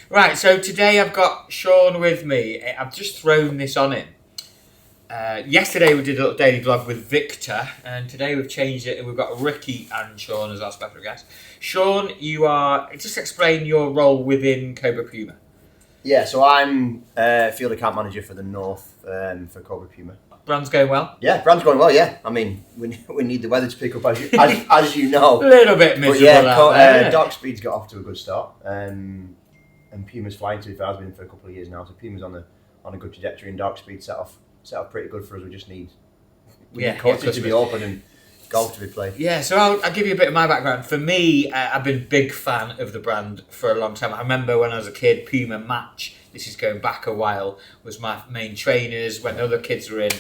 Right, so today I've got Sean with me. I've just thrown this on him. Yesterday we did a little daily vlog with Victor, and today we've changed it and we've got Ricky and Sean as our special guests. Sean, just explain your role within Cobra Puma. Yeah, so I'm field account manager for the North for Cobra Puma. Brand's going well? Yeah, brand's going well, yeah. I mean, we need the weather to pick up, as you know. A little bit miserable out there. Dark Speed's got off to a good start. And Puma's flying too far. Has been for a couple of years now. So Puma's on a good trajectory, and Dark Speed set off pretty good for us. We just need courses to be open and golf to be played. Yeah, so I'll give you a bit of my background. For me, I've been a big fan of the brand for a long time. I remember when I was a kid, Puma Match, this is going back a while, was my main trainers. When the other kids were in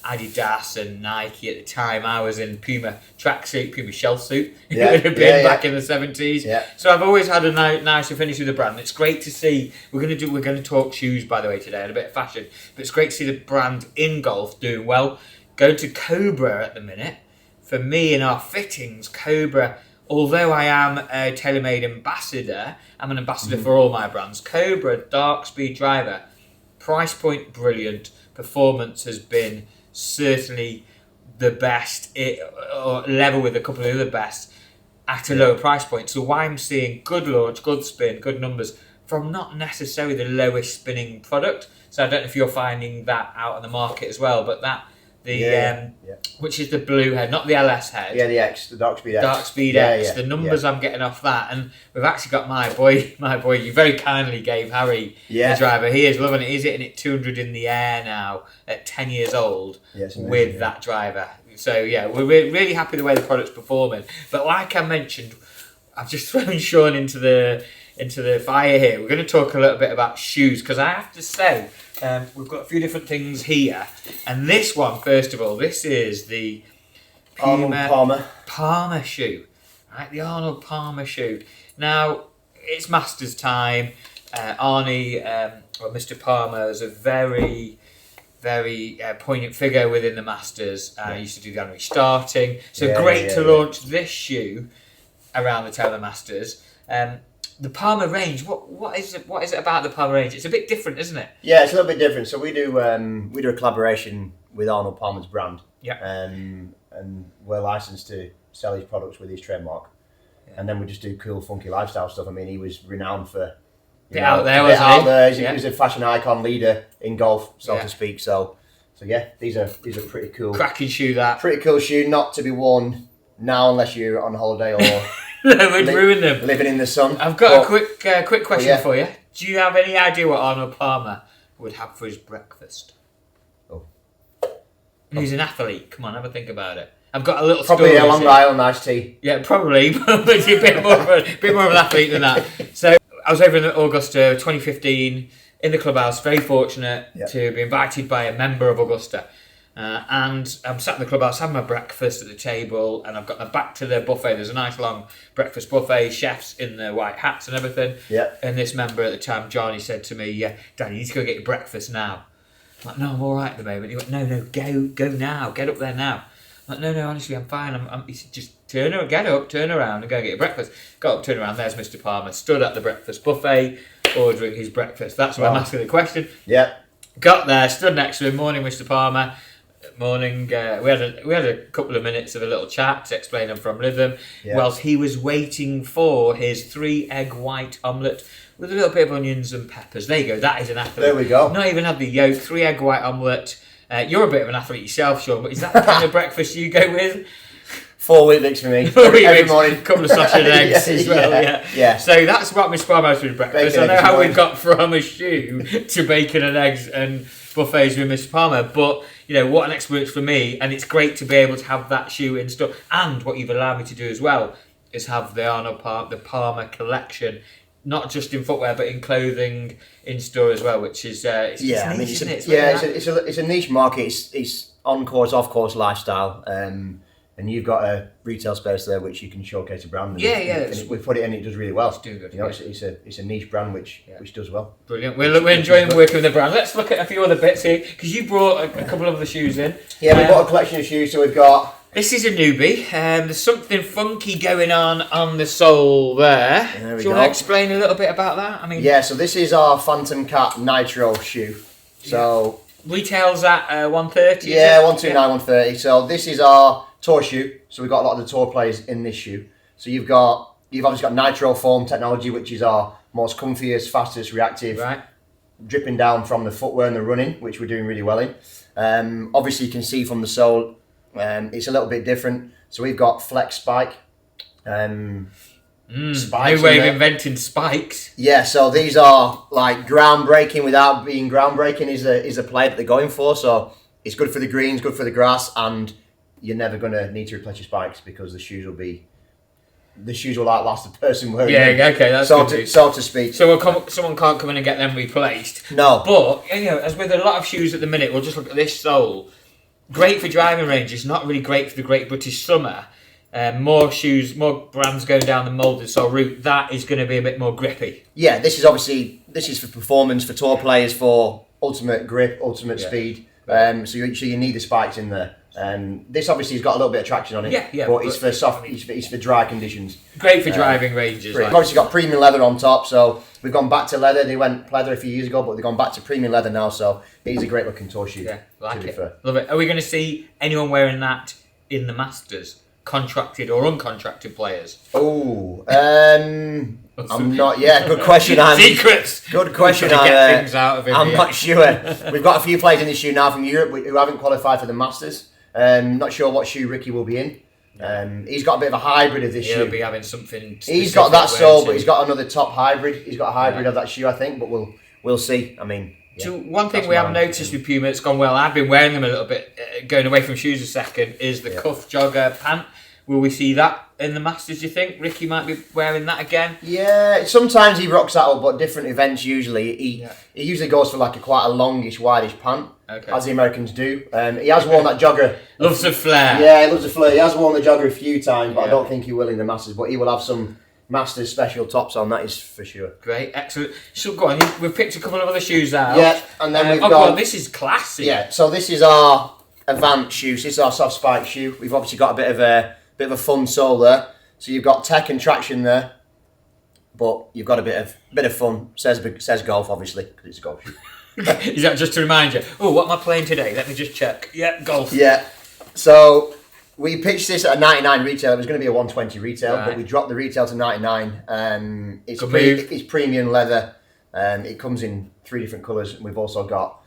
Adidas and Nike at the time, I was in Puma tracksuit, Puma shell suit. It would have been back in the 70s. Yeah. So I've always had a nice affinity with the brand. It's great to see. We're going to talk shoes, by the way, today, and a bit of fashion. But it's great to see the brand in golf doing well. Going to Cobra at the minute. For me, in our fittings, Cobra, although I am a TaylorMade ambassador, I'm an ambassador for all my brands. Cobra Dark Speed driver, price point brilliant, performance has been certainly the best, or level with a couple of the best at a lower price point. So why I'm seeing good launch, good spin, good numbers from not necessarily the lowest spinning product. So I don't know if you're finding that out on the market as well, but that which is the blue head, not the LS head. Yeah, the X, the Dark Speed X. Dark Speed X. The numbers I'm getting off that, and we've actually got my boy. You very kindly gave Harry the driver. He is loving it. He's hitting it 200 in the air now at 10 years old with that driver. So yeah, we're really happy the way the product's performing. But like I mentioned, I've just thrown Sean into the fire here. We're going to talk a little bit about shoes because I have to say. We've got a few different things here, and this one, first of all, this is the Arnold Palmer shoe, right? The Arnold Palmer shoe. Now it's Masters time. Arnie, or Mr. Palmer, is a very, very poignant figure within the Masters. He used to do the honorary starting, so great to launch this shoe around the time of the Masters. The Palmer range, what is it about the Palmer range? It's a bit different, isn't it? Yeah, it's a little bit different. So we do a collaboration with Arnold Palmer's brand. Yeah. And we're licensed to sell his products with his trademark. Yeah. And then we just do cool, funky lifestyle stuff. I mean, he was renowned for out there, wasn't he? He was a fashion icon leader in golf, so to speak. So yeah, these are pretty cool. Cracking shoe, that. Pretty cool shoe, not to be worn now unless you're on holiday or no, we'd ruin them. Living in the sun. I've got a quick question for you. Do you have any idea what Arnold Palmer would have for his breakfast? Oh. He's an athlete. Come on, have a think about it. I've got a little probably a Long Island iced tea. Yeah, probably, but he's a bit more of an athlete than that. So I was over in Augusta 2015 in the clubhouse, very fortunate to be invited by a member of Augusta. And I'm sat in the clubhouse having my breakfast at the table, and I've got my back to the buffet. There's a nice long breakfast buffet, chefs in their white hats and everything. Yeah. And this member at the time, Johnny, said to me, "Dan, you need to go get your breakfast now." I'm like, "No, I'm all right at the moment." He went, "No, go now, get up there now." I'm like, "No, honestly, I'm fine." He said, "Just get up, turn around, and go get your breakfast." Got up, turn around. There's Mr. Palmer, stood at the breakfast buffet, ordering his breakfast. That's why I'm asking the question. Yeah. Got there, stood next to him. Morning, Mr. Palmer. Morning. We had a couple of minutes of a little chat to explain I'm from Lytham, whilst he was waiting for his 3-egg white omelette with a little bit of onions and peppers. There you go. That is an athlete. There we go. Not even had the yolk. 3-egg white omelette. You're a bit of an athlete yourself, Sean, but is that the kind of breakfast you go with? 4 Weet-Bix for me. Every morning. A couple of sausage eggs as well. Yeah. So that's what Miss Palmer's doing breakfast. Bacon, I know how we've got from a shoe to bacon and eggs and buffets with Miss Palmer, but what an experience for me, and it's great to be able to have that shoe in store. And what you've allowed me to do as well is have the Arnold Palmer collection, not just in footwear but in clothing in store as well, which is it's niche, isn't it? It's a niche market. It's on course, off course lifestyle. And you've got a retail space there which you can showcase a brand. And we put it in, it does really well. It's doing good. It's a niche brand which does well. Brilliant. We're enjoying working with the brand. Let's look at a few other bits here because you brought a couple of other shoes in. Yeah, we bought a collection of shoes. So we've got This is a newbie. There's something funky going on the sole there. Do you want to explain a little bit about that? I mean, yeah. So this is our Phantom Cat Nitro shoe. So retails at 130. Yeah, 129, 130. So this is our tour shoe. So we've got a lot of the tour players in this shoe. So you've obviously got Nitro foam technology, which is our most comfiest, fastest, reactive, dripping down from the footwear and the running, which we're doing really well in. Obviously, you can see from the sole, it's a little bit different. So we've got flex spike. Spikes new way of inventing spikes. Yeah, so these are like groundbreaking without being groundbreaking is a play that they're going for. So it's good for the greens, good for the grass, and you're never going to need to replace your spikes because the shoes will outlast the person wearing them. Yeah, okay, that's good. So to speak. So someone can't come in and get them replaced. No. But, as with a lot of shoes at the minute, we'll just look at this sole. Great for driving ranges, not really great for the Great British Summer. More shoes, more brands going down the moulded sole route. That is going to be a bit more grippy. Yeah, this is for performance, for tour players, for ultimate grip, ultimate speed. So you need the spikes in there. This obviously has got a little bit of traction on it. Yeah. But it's for soft. It's for dry conditions. Great for driving ranges. We've obviously got premium leather on top, so we've gone back to leather. They went leather a few years ago, but they've gone back to premium leather now. So it is a great looking tour shoe. Yeah, like it. Fair. Love it. Are we going to see anyone wearing that in the Masters? Contracted or uncontracted players? Oh, I'm not. Yeah, good question. Secrets. Good question. Things out of him I'm not sure. We've got a few players in this shoe now from Europe who haven't qualified for the Masters. Not sure what shoe Rickie will be in. He's got a bit of a hybrid of this shoe. He'll be having something. He's got that sole, but he's got another top hybrid. He's got a hybrid of that shoe, I think. But we'll see. I mean. So one thing we haven't noticed with Puma, it's gone well. I've been wearing them a little bit, going away from shoes a second, is the cuff jogger pant. Will we see that in the Masters, do you think? Rickie might be wearing that again? Yeah, sometimes he rocks that up, but different events usually. He usually goes for like quite a longish, wideish pant, as the Americans do. He has worn that jogger. Loves a flare. Yeah, he loves a flare. He has worn the jogger a few times, but I don't think he will in the Masters. But he will have some Masters special tops on, that is for sure. Great, excellent. So go on, we've picked a couple of other shoes out. Yeah, and then we've got... God, this is classy. Yeah, so this is our Avant shoe. So this is our soft spike shoe. We've obviously got a bit of a fun sole there. So you've got tech and traction there, but you've got a bit of fun. Says golf, obviously, because it's a golf shoe. Is that just to remind you? Oh, what am I playing today? Let me just check. Yeah, golf. Yeah. So we pitched this at a 99 retail. It was going to be a 120 retail, but we dropped the retail to 99. It's premium leather. It comes in 3 different colours, and we've also got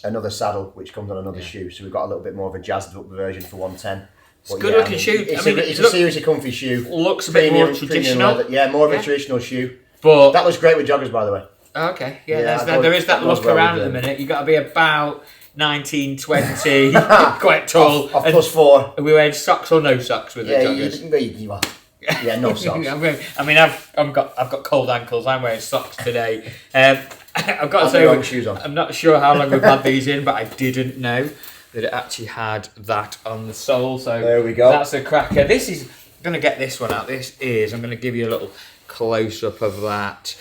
another saddle which comes on another shoe. So we've got a little bit more of a jazzed up version for 110. It's a good looking shoe. It's a seriously comfy shoe. Looks a bit more traditional. Yeah, more of a traditional shoe. But that looks great with joggers, by the way. Okay, there is that look around at the minute. You've got to be about 19, 20, quite tall. Off +4. Are we wearing socks or no socks with the joggers? You are. Yeah, no socks. I mean, I've got cold ankles. I'm wearing socks today. I've got to say, shoes on. I'm not sure how long we've had these in, but I didn't know that it actually had that on the sole. So there we go. That's a cracker. I'm going to get this one out. I'm going to give you a little close-up of that.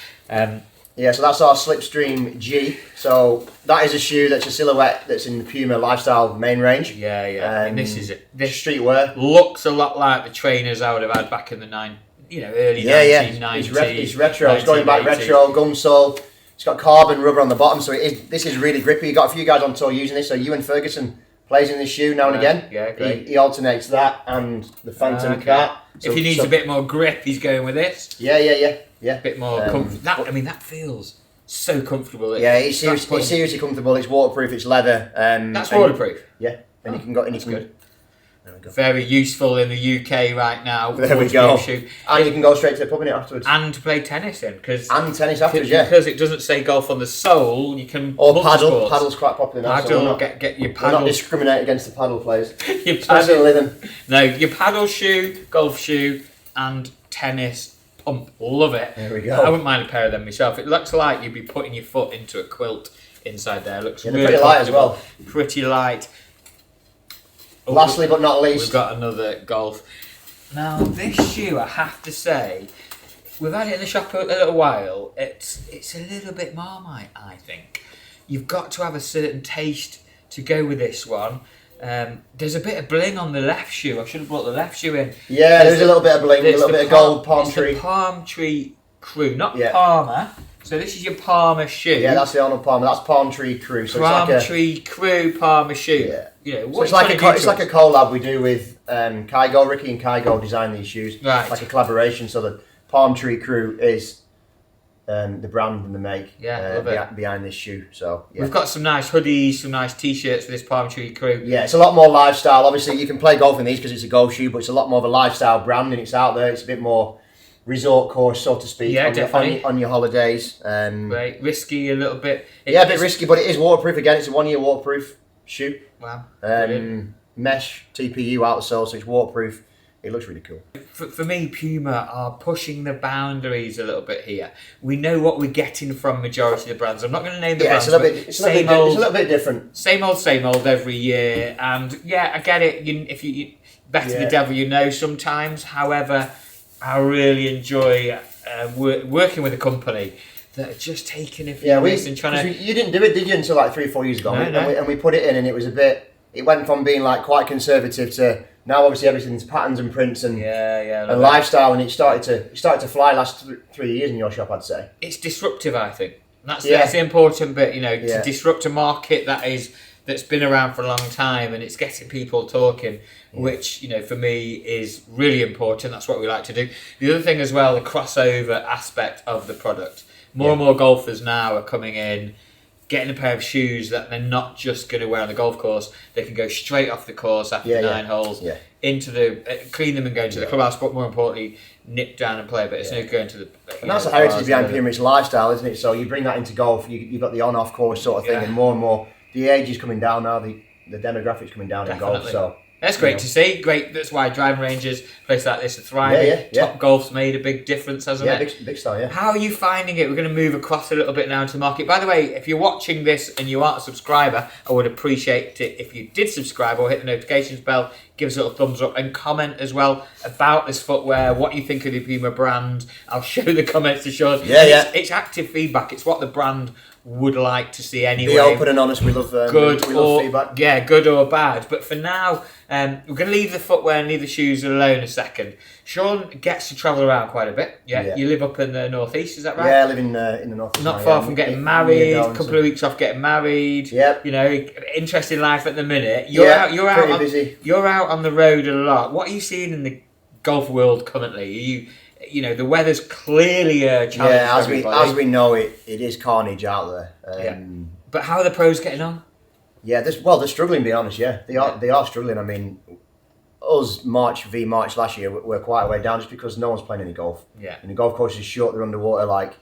Yeah, so that's our Slipstream G. So that is a shoe that's a silhouette that's in the Puma lifestyle main range. Yeah. I mean, this is it. This streetwear looks a lot like the trainers I would have had back in the early 1990s. It's retro. It's going back retro, gum sole. It's got carbon rubber on the bottom, so this is really grippy. You've got a few guys on tour using this. So Ewan Ferguson plays in this shoe now and again. Yeah, great. He alternates that and the Phantom Cat. So, if he needs a bit more grip, he's going with this. Yeah. A bit more comfort. That feels so comfortable. Yeah, it's seriously comfortable. It's waterproof. It's leather. That's waterproof. Yeah, and you can go. That's good. There we go. Very useful in the UK right now. There we go. And you can go straight to the pub in it afterwards. And play tennis in. Because it doesn't say golf on the sole, you can... Or paddle. Paddle's quite popular now. Paddle, get your paddle. We're not discriminate against the paddle players. Your paddle. Living. No, your paddle shoe, golf shoe, and tennis pump. Love it. There we go. I wouldn't mind a pair of them myself. It looks like you'd be putting your foot into a quilt inside there. It looks really pretty light as well. Pretty light. Lastly but not least, we've got another golf. Now this shoe, I have to say, we've had it in the shop a little while. It's a little bit Marmite, I think. You've got to have a certain taste to go with this one. There's a bit of bling on the left shoe. I should have brought the left shoe in. Yeah, there's a little bit of bling, a little bit of gold palm tree. The palm tree crew, not Palmer. So this is your Palmer shoe. Yeah, that's the Arnold Palmer. That's palm tree crew. So palm tree crew Palmer shoe. Yeah. You know, so it's like a collab we do with KYGO. Ricky and KYGO design these shoes. Right. It's like a collaboration. So the palm tree crew is the brand and the make behind this shoe. So we've got some nice hoodies, some nice t-shirts for this palm tree crew. Yeah, it's a lot more lifestyle. Obviously, you can play golf in these because it's a golf shoe, but it's a lot more of a lifestyle brand and it's out there. It's a bit more resort course, so to speak, on your holidays. Right, risky a little bit. A bit risky, but it is waterproof. Again, it's a 1 year waterproof shoe. Wow. Mesh TPU outsole, so it's waterproof. It looks really cool. For me, Puma are pushing the boundaries a little bit here. We know what we're getting from majority of the brands. I'm not going to name the brands. It's a little bit different. Same old every year. And I get it. If you better the devil you know sometimes. However, I really enjoy working with a company that are just taking a few risks and trying to... You didn't do it, did you, until like 3 or 4 years ago? No. And we put it in and it was a bit... It went from being like quite conservative to... Now obviously everything's patterns and prints and lifestyle, and it started to fly last 3 years in your shop, I'd say. It's disruptive, I think. That's the important bit, to disrupt a market that's been around for a long time and it's getting people talking, which, for me is really important. That's what we like to do. The other thing as well, the crossover aspect of the product. More and more golfers now are coming in, getting a pair of shoes that they're not just going to wear on the golf course. They can go straight off the course after 9 holes, into the clean them and go into the clubhouse, but more importantly, nip down and play. But it's no going to the. And that's the heritage behind Puma. It's lifestyle, isn't it? So you bring that into golf. You've got the on-off course sort of thing, and more the age is coming down now. The demographics coming down in golf. So that's great to see. Great. That's why driving ranges, places like this are thriving. Top Golf's made a big difference, hasn't it? Yeah, big style, yeah. How are you finding it? We're going to move across a little bit now into the market. By the way, if you're watching this and you aren't a subscriber, I would appreciate it if you did subscribe or hit the notifications bell, give us a little thumbs up and comment as well about this footwear, what you think of the Puma brand. I'll show the comments to Sean. It's active feedback. It's what the brand would like to see anyway. Be open and honest. We love feedback. Yeah, good or bad. But for now, we're going to leave the footwear and leave the shoes alone a second. Sean gets to travel around quite a bit. Yeah. You live up in the northeast, is that right? Yeah, I live in the northeast. Not far from getting married. A couple of weeks off getting married. Yep. Interesting life at the minute. Busy. You're out on the road a lot. What are you seeing in the golf world currently? The weather's clearly a challenge for everybody. As we know, it is carnage out there. But how are the pros getting on? Yeah, they're struggling, to be honest. Yeah, they are struggling. I mean, us March last year, we're quite a way down just because no one's playing any golf. Yeah. And the golf course is short; they're underwater. Like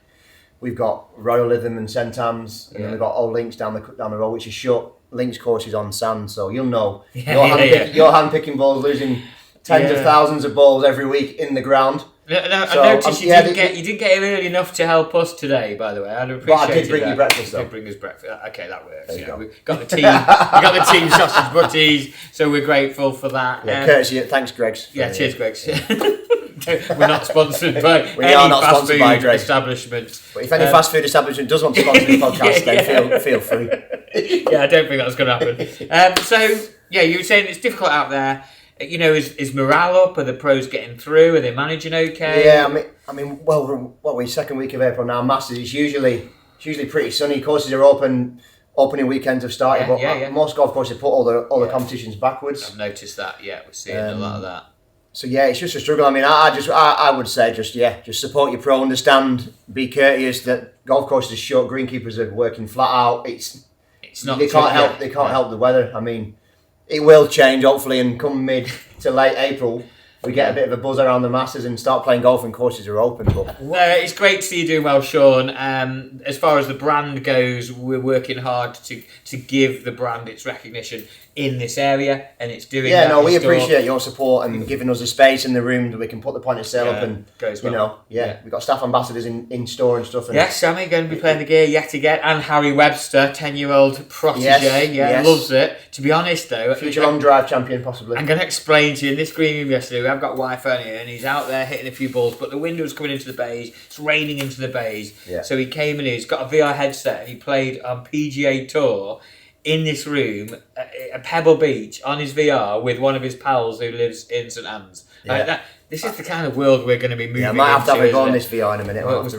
we've got Royal Lytham and Centams, and then we've got Old Links down the road, which is short. Links courses on sand, so you'll know. You're hand picking balls, losing tens of thousands of balls every week in the ground. I noticed you didn't get here early enough to help us today, by the way. I'd appreciate it. But I did bring you breakfast, though. You did bring us breakfast. Okay, that works. We got the team sausage butties, so we're grateful for that. Yeah, courtesy. Thanks, Greg's. Yeah, cheers, Greg's. We're not sponsored by any fast food establishment. But if any fast food establishment does want to sponsor the podcast, then feel free. I don't think that's going to happen. You were saying it's difficult out there. Is morale up? Are the pros getting through? Are they managing okay? Yeah, I mean, we're second week of April now. Masters, it's usually pretty sunny. Courses are opening weekends have started, but most golf courses put all the competitions backwards. I've noticed that. Yeah, we're seeing a lot of that. So it's just a struggle. I mean, I would say just support your pro. Understand, be courteous that golf courses are short. Greenkeepers are working flat out. It's not. They can't help the weather. I mean. It will change, hopefully, and come mid to late April, we get a bit of a buzz around the Masters and start playing golf and courses are open. But it's great to see you doing well, Sean. As far as the brand goes, we're working hard to give the brand its recognition in this area, and it's doing that. We appreciate your support and giving us the space in the room that we can put the point of sale up and goes well. We've got staff ambassadors in store and stuff. And yes, Sammy going to be playing the gear yet again, and Harry Webster, 10-year-old protege, loves it. To be honest though, future long drive champion possibly. I'm going to explain to you in this green room yesterday. I've got Wi-Fi here, and he's out there hitting a few balls, but the wind was coming into the bays. It's raining into the bays, so he came in. He's got a VR headset, and he played on PGA Tour in this room at Pebble Beach on his VR with one of his pals who lives in St Anne's. Yeah. This is the kind of world we're going to be moving into. I might have to have a go on this VR in a minute. Well, it was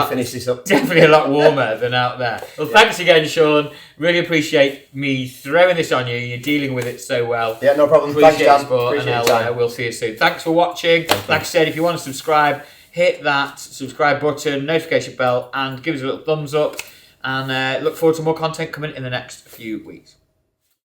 finish this up. Definitely a lot warmer than out there. Well, thanks again, Sean. Really appreciate me throwing this on you. You're dealing with it so well. Yeah, no problem. Appreciate Thanks, Dan. Sport, and we'll see you soon. Thanks for watching. Like I said, if you want to subscribe, hit that subscribe button, notification bell, and give us a little thumbs up. And look forward to more content coming in the next few weeks.